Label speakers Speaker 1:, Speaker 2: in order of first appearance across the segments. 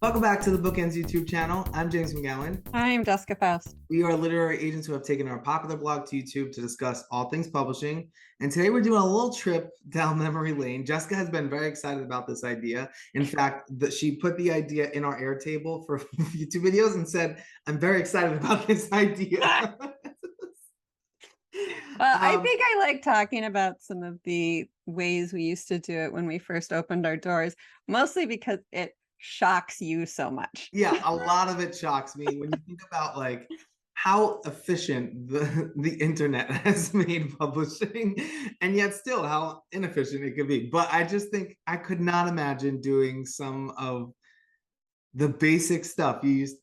Speaker 1: Welcome back to the BookEnds YouTube channel. I'm James McGowan.
Speaker 2: I'm Jessica Faust.
Speaker 1: We are literary agents who have taken our popular blog to YouTube to discuss all things publishing. And today we're doing a little trip down memory lane. Jessica has been very excited about this idea. In fact, she put the idea in our Airtable for YouTube videos and said, I'm very excited about this idea.
Speaker 2: I think I like talking about some of the ways we used to do it when we first opened our doors, mostly because it shocks you so much.
Speaker 1: Yeah, a lot of it shocks me when you think about like how efficient the internet has made publishing, and yet still how inefficient it could be. But I just think I could not imagine doing some of the basic stuff you used.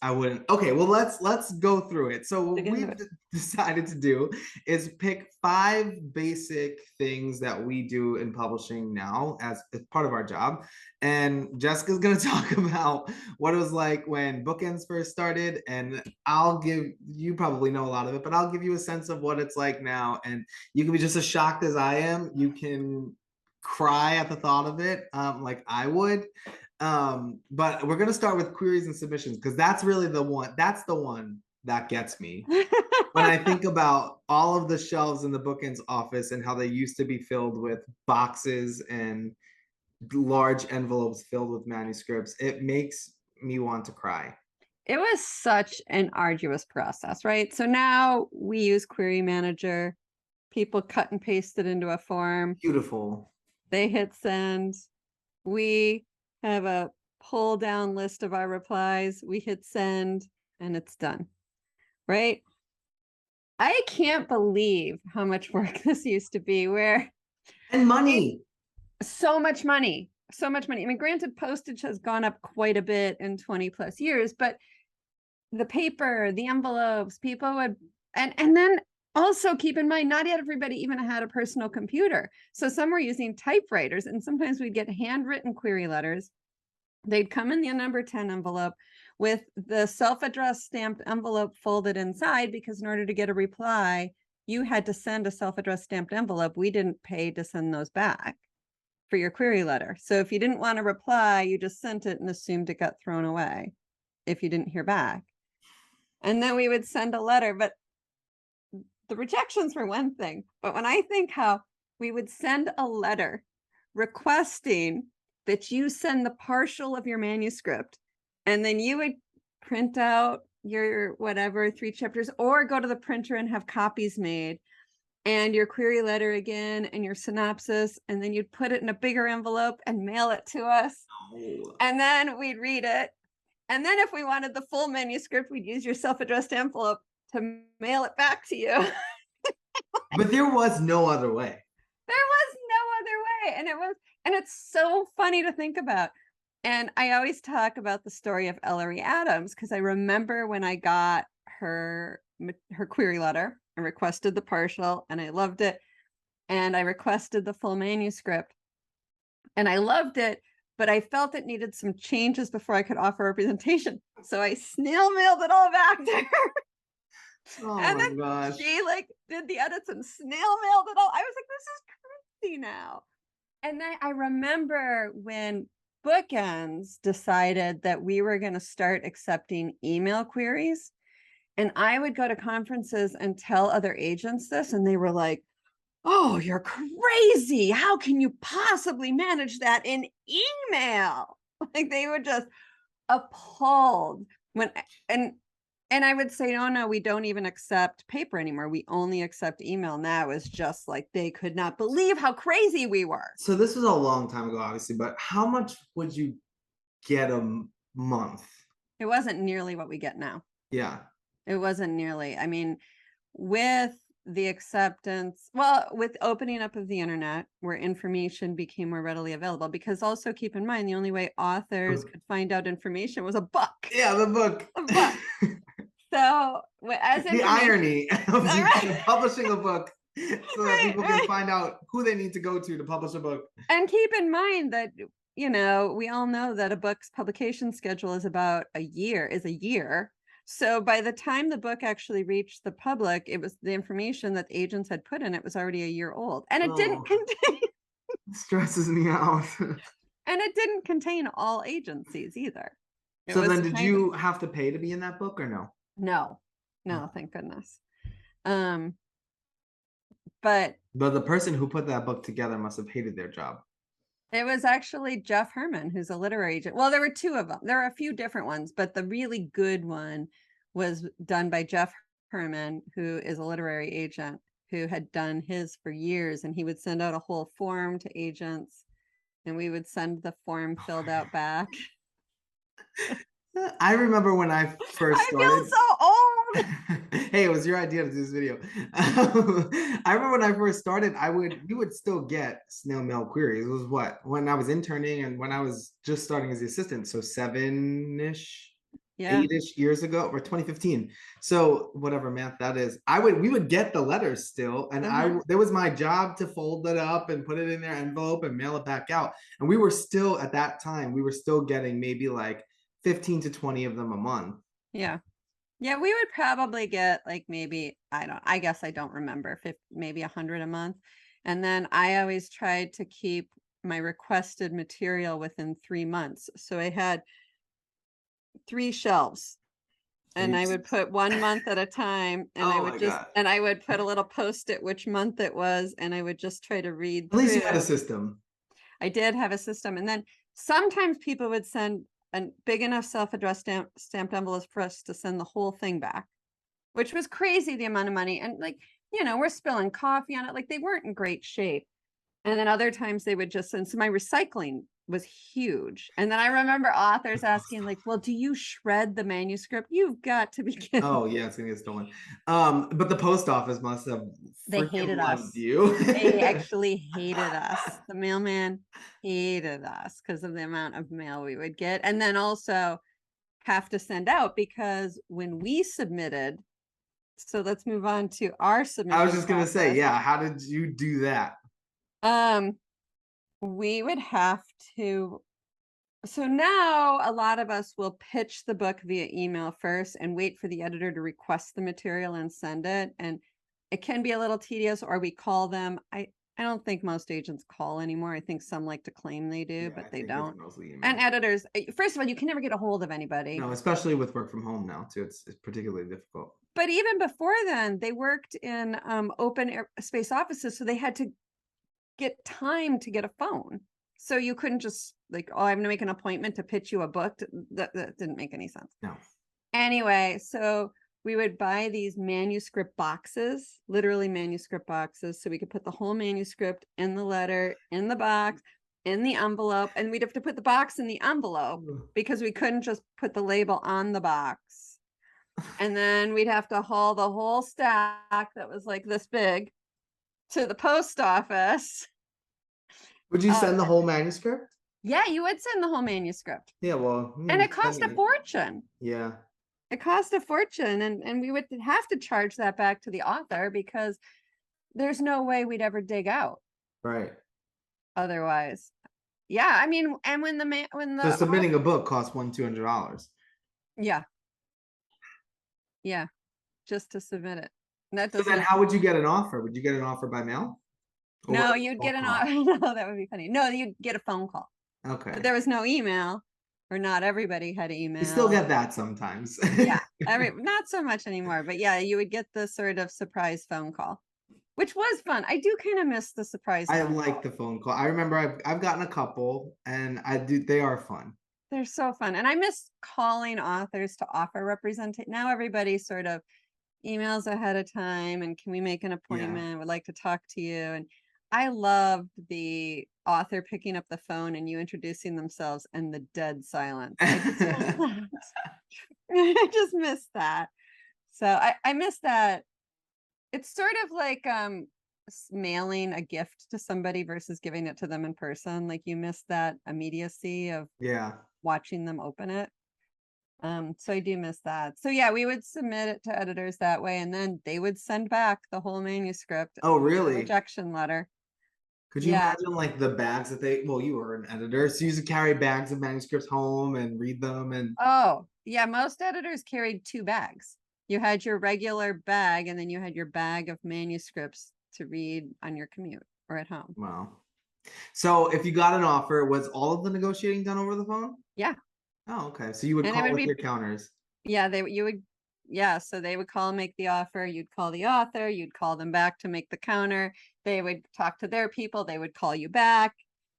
Speaker 1: I wouldn't. Okay, well let's go through it. So what we've decided to do is pick 5 basic things that we do in publishing now as part of our job. And Jessica's gonna talk about what it was like when BookEnds first started, and you probably know a lot of it, but I'll give you a sense of what it's like now. And you can be just as shocked as I am. You can cry at the thought of it, like I would. But we're gonna start with queries and submissions because that's really the one. That's the one that gets me when I think about all of the shelves in the BookEnds office and how they used to be filled with boxes and large envelopes filled with manuscripts. It makes me want to cry.
Speaker 2: It was such an arduous process, right? So now we use Query Manager. People cut and paste it into a form.
Speaker 1: Beautiful.
Speaker 2: They hit send. We have a pull down list of our replies. We hit send and it's done, right? I can't believe how much work this used to be.
Speaker 1: And money.
Speaker 2: So much money. I mean, granted, postage has gone up quite a bit in 20 plus years, but the paper, the envelopes, people would, and then also keep in mind, not everybody even had a personal computer. So some were using typewriters, and sometimes we'd get handwritten query letters. They'd come in the number 10 envelope with the self-addressed stamped envelope folded inside, because in order to get a reply, you had to send a self-addressed stamped envelope. We didn't pay to send those back for your query letter. So if you didn't want to reply, you just sent it and assumed it got thrown away if you didn't hear back. And then we would send a letter, but the rejections were one thing. But when I think how we would send a letter requesting that you send the partial of your manuscript, and then you would print out your whatever 3 chapters, or go to the printer and have copies made, and your query letter again, and your synopsis, and then you'd put it in a bigger envelope and mail it to us. Oh. And then we'd read it. And then if we wanted the full manuscript, we'd use your self-addressed envelope to mail it back to you.
Speaker 1: But there was no other way.
Speaker 2: There was no other way. And it's so funny to think about. And I always talk about the story of Ellery Adams, because I remember when I got her query letter, I requested the partial and I loved it. And I requested the full manuscript and I loved it, but I felt it needed some changes before I could offer representation. So I snail mailed it all back to her.
Speaker 1: Oh
Speaker 2: and
Speaker 1: my
Speaker 2: then
Speaker 1: gosh.
Speaker 2: She did the edits and snail mailed it all. I was like, this is crazy now. And then I remember when BookEnds decided that we were going to start accepting email queries. And I would go to conferences and tell other agents this, and they were like, oh, you're crazy. How can you possibly manage that in email? Like, they were just appalled and I would say, oh no, we don't even accept paper anymore. We only accept email now. Is just like they could not believe how crazy we were.
Speaker 1: So this was a long time ago, obviously, but how much would you get a month?
Speaker 2: It wasn't nearly what we get now.
Speaker 1: Yeah.
Speaker 2: It wasn't nearly. I mean, with the acceptance, well, with opening up of the internet, where information became more readily available, because also keep in mind, the only way authors could find out information was a book.
Speaker 1: Yeah, the book.
Speaker 2: A book. So as
Speaker 1: the irony of publishing a book so that people can find out who they need to go to publish a book.
Speaker 2: And keep in mind that, you know, we all know that a book's publication schedule is about a year. So by the time the book actually reached the public, it was the information that the agents had put in it was already a year old. And it didn't contain.
Speaker 1: Stresses me out.
Speaker 2: And it didn't contain all agencies either. It
Speaker 1: So
Speaker 2: was
Speaker 1: then did
Speaker 2: kind of,
Speaker 1: you have to pay to be in that book or no?
Speaker 2: no, thank goodness. Um, but
Speaker 1: But the person who put that book together must have hated their job.
Speaker 2: it was actually Jeff Herman, who's a literary agent. Well, there were two of them. There are a few different ones, but the really good one was done by Jeff Herman, who is a literary agent who had done his for years. And he would send out a whole form to agents, and we would send the form filled out back.
Speaker 1: I remember when I first
Speaker 2: I feel
Speaker 1: started.
Speaker 2: so old.
Speaker 1: Hey, it was your idea to do this video. I remember when I first started, we would still get snail mail queries. It was what, when I was interning and when I was just starting as the assistant, so 7-ish,
Speaker 2: Yeah.
Speaker 1: 8-ish years ago, or 2015. So whatever math that is, we would get the letters still, and there was my job to fold it up and put it in their envelope and mail it back out. And we were still, at that time, we were still getting maybe like 15 to 20 of them a month.
Speaker 2: Yeah. Yeah, we would probably get like maybe, I guess I don't remember, maybe 100 a month. And then I always tried to keep my requested material within 3 months. So I had 3 shelves, and I would put 1 month at a time, and
Speaker 1: Oh my God.
Speaker 2: I would put a little post-it which month it was, and I would just try to read
Speaker 1: At least you had a
Speaker 2: through.
Speaker 1: system.
Speaker 2: I did have a system. And then sometimes people would send a big enough self-addressed stamped envelopes for us to send the whole thing back, which was crazy, the amount of money. And like, we're spilling coffee on it. Like, they weren't in great shape. And then other times they would just send, so my recycling was huge. And then I remember authors asking like, well, do you shred the manuscript? You've got to be kidding.
Speaker 1: Oh yeah, it's gonna get stolen. But the post office must have
Speaker 2: They
Speaker 1: freaking
Speaker 2: hated
Speaker 1: loved
Speaker 2: us.
Speaker 1: you.
Speaker 2: They actually hated us. The mailman hated us because of the amount of mail we would get. And then also have to send out, because when we submitted, so let's move on to our submission
Speaker 1: I was just gonna say,
Speaker 2: process.
Speaker 1: yeah, how did you do that?
Speaker 2: We would have to, so now a lot of us will pitch the book via email first and wait for the editor to request the material and send it. And it can be a little tedious, or we call them. I don't think most agents call anymore. I think some like to claim they do,
Speaker 1: Yeah,
Speaker 2: but
Speaker 1: I
Speaker 2: they
Speaker 1: think it's
Speaker 2: don't.
Speaker 1: mostly email.
Speaker 2: And editors, first of all, you can never get a hold of anybody.
Speaker 1: No, especially with work from home now too. It's particularly difficult.
Speaker 2: But even before then, they worked in open space offices, so they had to get time to get a phone. So you couldn't just like, oh, I'm gonna make an appointment to pitch you a book. That didn't make any sense.
Speaker 1: No.
Speaker 2: Anyway, so we would buy these manuscript boxes, literally manuscript boxes, so we could put the whole manuscript in the letter, in the box, in the envelope, and we'd have to put the box in the envelope because we couldn't just put the label on the box. And then we'd have to haul the whole stack that was like this big to the post office.
Speaker 1: Would you send the whole manuscript?
Speaker 2: Yeah, you would send the whole manuscript.
Speaker 1: Yeah, well,
Speaker 2: And it cost a fortune.
Speaker 1: Yeah.
Speaker 2: It cost a fortune, and we would have to charge that back to the author because there's no way we'd ever dig out.
Speaker 1: Right.
Speaker 2: Otherwise. Yeah, I mean, and when
Speaker 1: So submitting a book costs $200.
Speaker 2: Yeah. Yeah. Just to submit it. And that
Speaker 1: So
Speaker 2: doesn't.
Speaker 1: then how would you get an offer? Would you get an offer by mail?
Speaker 2: No, you'd get an offer. No, that would be funny. No, you'd get a phone call.
Speaker 1: Okay.
Speaker 2: But there was no email, or not everybody had email.
Speaker 1: You still get that sometimes.
Speaker 2: Yeah, not so much anymore. But yeah, you would get the sort of surprise phone call, which was fun. I do kind of miss the surprise.
Speaker 1: I like the phone call. I remember I've gotten a couple, and they are fun.
Speaker 2: They're so fun. And I miss calling authors to offer representation. Now everybody sort of emails ahead of time and can we make an appointment? Would like to talk to you. And I loved the author picking up the phone and you introducing themselves and the dead silence. I just miss that. So I miss that. It's sort of like mailing a gift to somebody versus giving it to them in person. Like you miss that immediacy of watching them open it. So I do miss that. So yeah, we would submit it to editors that way, and then they would send back the whole manuscript.
Speaker 1: Oh, really?
Speaker 2: Rejection letter.
Speaker 1: Could you imagine like the bags that you were an editor, so you used to carry bags of manuscripts home and read them and.
Speaker 2: Oh, yeah, most editors carried 2 bags. You had your regular bag, and then you had your bag of manuscripts to read on your commute or at home.
Speaker 1: Wow. So if you got an offer, was all of the negotiating done over the phone?
Speaker 2: Yeah.
Speaker 1: Oh, okay. So you would
Speaker 2: And it
Speaker 1: call
Speaker 2: would
Speaker 1: with
Speaker 2: be,
Speaker 1: your counters.
Speaker 2: yeah, you would, yeah, so they would call and make the offer, you'd call the author, you'd call them back to make the counter, they would talk to their people, they would call you back,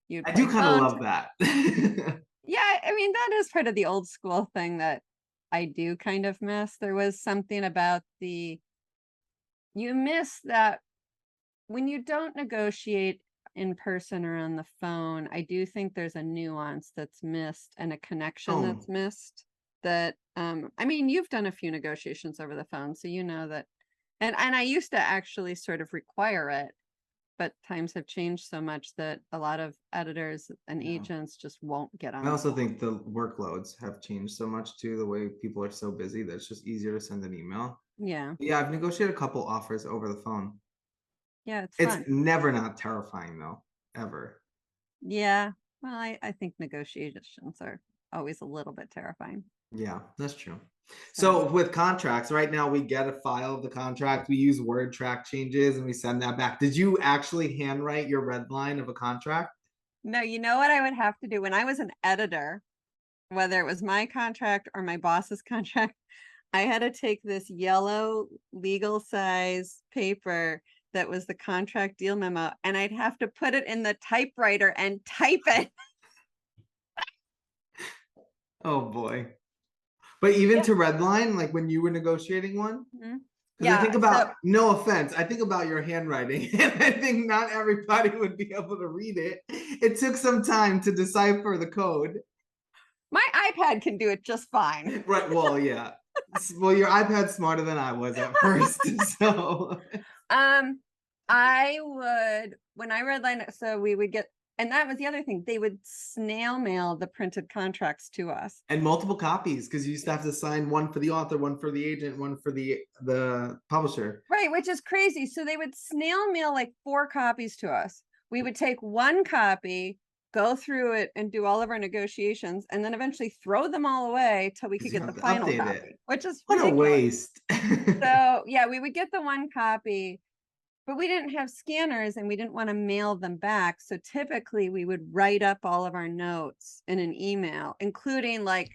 Speaker 2: you'd
Speaker 1: I do
Speaker 2: play
Speaker 1: kind of
Speaker 2: phone.
Speaker 1: love that.
Speaker 2: Yeah, I mean, that is part of the old school thing that I do kind of miss. There was something about you miss that when you don't negotiate in person or on the phone. I do think there's a nuance that's missed and a connection
Speaker 1: Oh,
Speaker 2: that's missed that, I mean, you've done a few negotiations over the phone, so you know that, and I used to actually sort of require it, but times have changed so much that a lot of editors and
Speaker 1: yeah.
Speaker 2: agents just won't get
Speaker 1: I
Speaker 2: on the
Speaker 1: also
Speaker 2: phone.
Speaker 1: think the workloads have changed so much too, the way people are so busy that it's just easier to send an email.
Speaker 2: Yeah.
Speaker 1: Yeah, I've negotiated a couple offers over the phone.
Speaker 2: Yeah, it's
Speaker 1: It's
Speaker 2: fun.
Speaker 1: never not terrifying though, ever.
Speaker 2: Yeah. Well, I think negotiations are always a little bit terrifying.
Speaker 1: Yeah, that's true.
Speaker 2: So
Speaker 1: So with contracts, right now we get a file of the contract, we use word track changes and we send that back. Did you actually handwrite your red line of a contract?
Speaker 2: no, you know what I would have to do when I was an editor, whether it was my contract or my boss's contract, I had to take this yellow legal size paper that was the contract deal memo, and I'd have to put it in the typewriter and type it.
Speaker 1: Oh boy. But even
Speaker 2: Yeah.
Speaker 1: to redline, like when you were negotiating one?
Speaker 2: Mhm.
Speaker 1: Because I think
Speaker 2: Yeah. So
Speaker 1: about, no offense, I think about your handwriting, and I think not everybody would be able to read it. It took some time to decipher the code.
Speaker 2: my iPad can do it just fine.
Speaker 1: Right, well, yeah. Well, your iPad's smarter than I was at first, so.
Speaker 2: Um, I would, when I redline it, so we would get, and that was the other thing, they would snail mail the printed contracts to us.
Speaker 1: And multiple copies, because you used to have to sign one for the author, one for the agent, one for the publisher.
Speaker 2: Right, which is crazy. So they would snail mail like 4 copies to us. We would take one copy, go through it and do all of our negotiations, and then eventually throw them all away till we
Speaker 1: Because
Speaker 2: could
Speaker 1: you
Speaker 2: get the
Speaker 1: have to
Speaker 2: final
Speaker 1: update it.
Speaker 2: copy, which is
Speaker 1: What a
Speaker 2: ridiculous.
Speaker 1: waste.
Speaker 2: So yeah, we would get the one copy, but we didn't have scanners and we didn't want to mail them back. So typically we would write up all of our notes in an email, including like,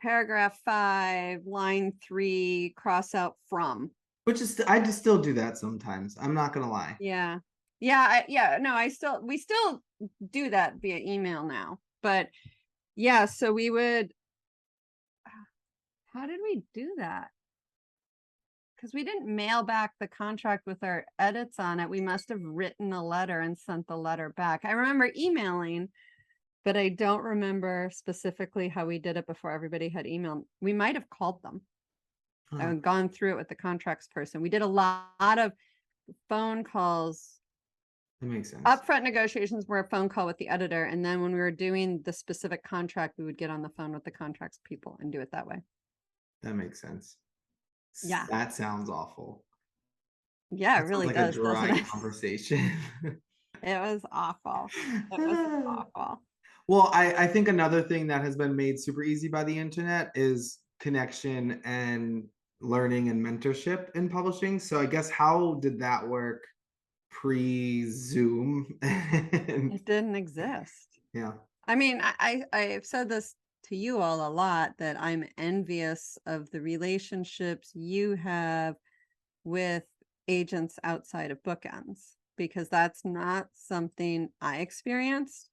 Speaker 2: paragraph 5, line 3, cross out from.
Speaker 1: Which is, I just still do that sometimes. I'm not gonna lie.
Speaker 2: Yeah. Yeah, no, we still do that via email now. But yeah, so we would, how did we do that? Because we didn't mail back the contract with our edits on it. We must have written a letter and sent the letter back. I remember emailing, but I don't remember specifically how we did it before everybody had emailed. We might have called them
Speaker 1: Huh,
Speaker 2: and gone through it with the contracts person. We did a lot of phone calls.
Speaker 1: that makes sense.
Speaker 2: Upfront negotiations were a phone call with the editor, and then when we were doing the specific contract, we would get on the phone with the contracts people and do it that way.
Speaker 1: That makes sense.
Speaker 2: Yeah.
Speaker 1: That sounds awful.
Speaker 2: Yeah, it
Speaker 1: That sounds
Speaker 2: really
Speaker 1: like a
Speaker 2: does, doesn't
Speaker 1: dry
Speaker 2: it?
Speaker 1: conversation.
Speaker 2: It was awful. It was awful.
Speaker 1: Well, I think another thing that has been made super easy by the internet is connection and learning and mentorship in publishing. So I guess how did that work pre-Zoom?
Speaker 2: It didn't exist.
Speaker 1: Yeah.
Speaker 2: I mean, I've said this to you all a lot, that I'm envious of the relationships you have with agents outside of BookEnds, because that's not something I experienced.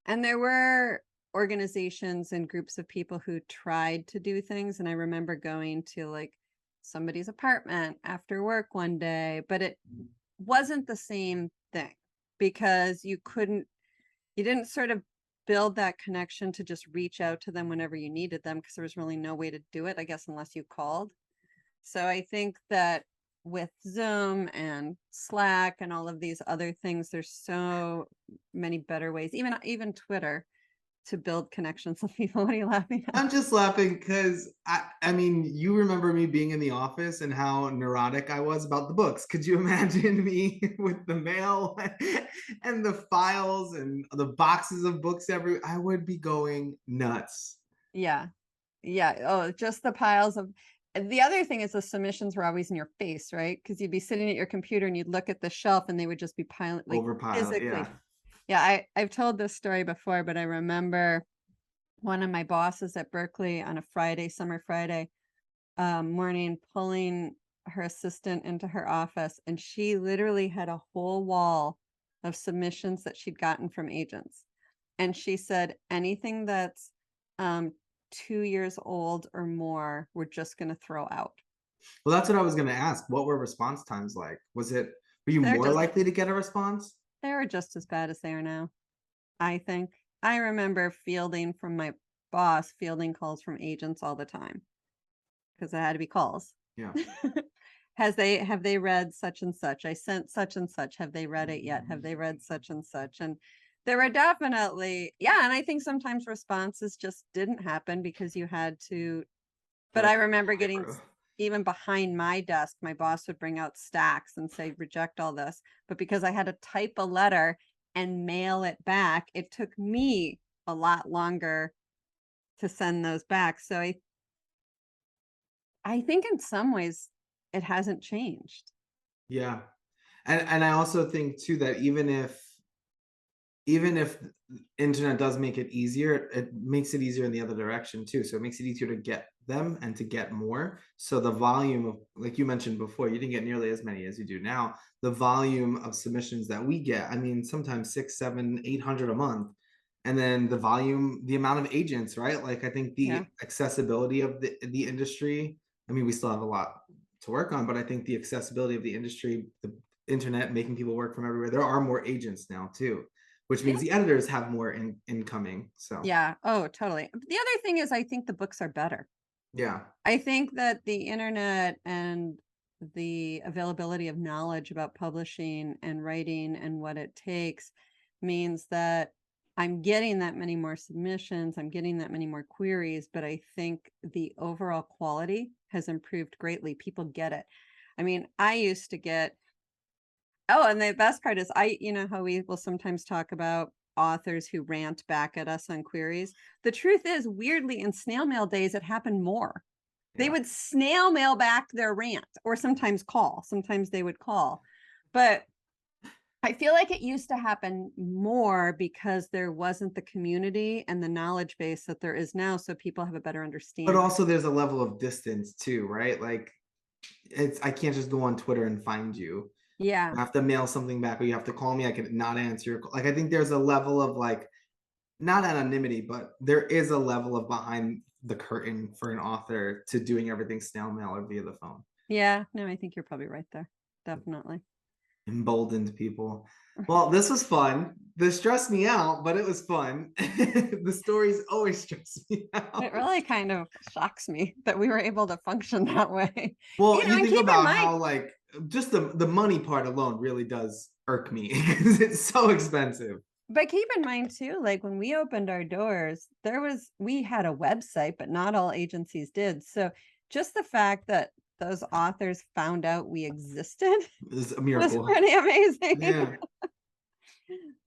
Speaker 2: And there were organizations and groups of people who tried to do things. And I remember going to like somebody's apartment after work one day, but it wasn't the same thing, because you didn't sort of build that connection to just reach out to them whenever you needed them, because there was really no way to do it, I guess, unless you called. So I think that with Zoom and Slack and all of these other things, there's so many better ways, even Twitter, to build connections with people. What are you laughing at?
Speaker 1: I'm just laughing because I mean, you remember me being in the office and how neurotic I was about the books. Could you imagine me with the mail and the files and the boxes of books I would be going nuts.
Speaker 2: Yeah. Yeah. Oh, just the piles of. And the other thing is the submissions were always in your face, right? Because you'd be sitting at your computer and you'd look at the shelf and they would just be piling, like
Speaker 1: Overpiled,
Speaker 2: physically.
Speaker 1: yeah.
Speaker 2: Yeah, I've told this story before, but I remember one of my bosses at Berkeley on a Friday, summer Friday morning, pulling her assistant into her office, and she literally had a whole wall of submissions that she'd gotten from agents. And she said anything that's 2 years old or more, we're just going to throw out.
Speaker 1: Well, that's what I was going to ask. What were response times like? Were you
Speaker 2: They're
Speaker 1: more
Speaker 2: just
Speaker 1: likely to get a response?
Speaker 2: they were just as bad as they are now, I think. I remember fielding calls from agents all the time because it had to be calls.
Speaker 1: Yeah.
Speaker 2: Have they read such and such? I sent such and such. Have they read it yet? Have they read such and such? And there were definitely, yeah. And I think sometimes responses just didn't happen because you had to, but I remember getting even behind my desk, my boss would bring out stacks and say, reject all this. But because I had to type a letter and mail it back, it took me a lot longer to send those back. So I think in some ways it hasn't changed.
Speaker 1: Yeah. And I also think too that even if internet does make it easier, it makes it easier in the other direction too. So it makes it easier to get them and to get more. So the volume of, like you mentioned before, you didn't get nearly as many as you do now. The volume of submissions that we get, I mean, sometimes 600, 700, 800 a month. And then the amount of agents, right? Like I think the accessibility of the industry, I mean, we still have a lot to work on, but I think the accessibility of the industry, the internet making people work from everywhere, there are more agents now too, which means the editors have more incoming. So
Speaker 2: yeah. Oh, totally. The other thing is I think the books are better.
Speaker 1: yeah.
Speaker 2: I think that the internet and the availability of knowledge about publishing and writing and what it takes means that I'm getting that many more submissions, I'm getting that many more queries, but I think the overall quality has improved greatly. People get it. I mean, I used to get, oh, and the best part is you know how we will sometimes talk about authors who rant back at us on queries. The truth is, weirdly, in snail mail days, it happened more. They would snail mail back their rant, or sometimes call. Sometimes they would call. But I feel like it used to happen more because there wasn't the community and the knowledge base that there is now, so people have a better understanding.
Speaker 1: But also there's a level of distance too, right? Like I can't just go on Twitter and find you.
Speaker 2: Yeah.
Speaker 1: I have to mail something back, or you have to call me. I can not answer your call. Like I think there's a level of like, not anonymity, but there is a level of behind the curtain for an author to doing everything snail mail or via the phone.
Speaker 2: Yeah, no, I think you're probably right there. Definitely.
Speaker 1: Emboldened people. Well, this was fun. This stressed me out, but it was fun. The stories always stress me out.
Speaker 2: It really kind of shocks me that we were able to function that way.
Speaker 1: Well, you think about how like just the money part alone really does irk me because it's so expensive.
Speaker 2: But keep in mind too, like when we opened our doors, we had a website, but not all agencies did. So just the fact that those authors found out we existed
Speaker 1: was a miracle.
Speaker 2: Was pretty amazing.
Speaker 1: Yeah.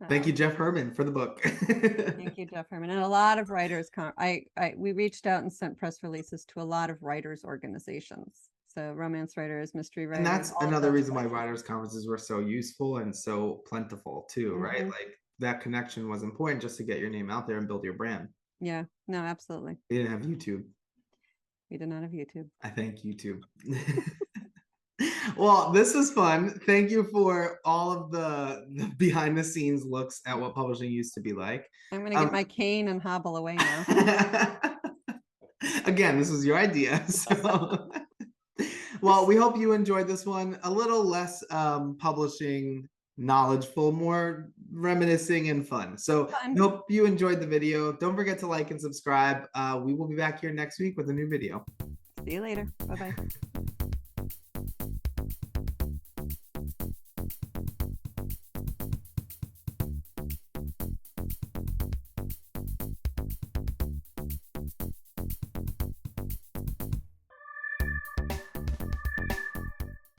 Speaker 1: Thank you, Jeff Herman, for the book.
Speaker 2: Thank you, Jeff Herman. And a lot of writers, we reached out and sent press releases to a lot of writers organizations. So romance writers, mystery writers.
Speaker 1: And that's another reason why writers conferences were so useful and so plentiful too, right? Like that connection was important just to get your name out there and build your brand.
Speaker 2: Yeah, no, absolutely.
Speaker 1: We didn't have YouTube.
Speaker 2: We did not have YouTube.
Speaker 1: I thank YouTube. Well, this was fun. Thank you for all of the behind the scenes looks at what publishing used to be like.
Speaker 2: I'm going to get my cane and hobble away now.
Speaker 1: Again, this was your idea. So, well, we hope you enjoyed this one. A little less publishing knowledgeful, more reminiscing and fun. So I hope you enjoyed the video. Don't forget to like and subscribe. We will be back here next week with a new video.
Speaker 2: See you later. Bye-bye.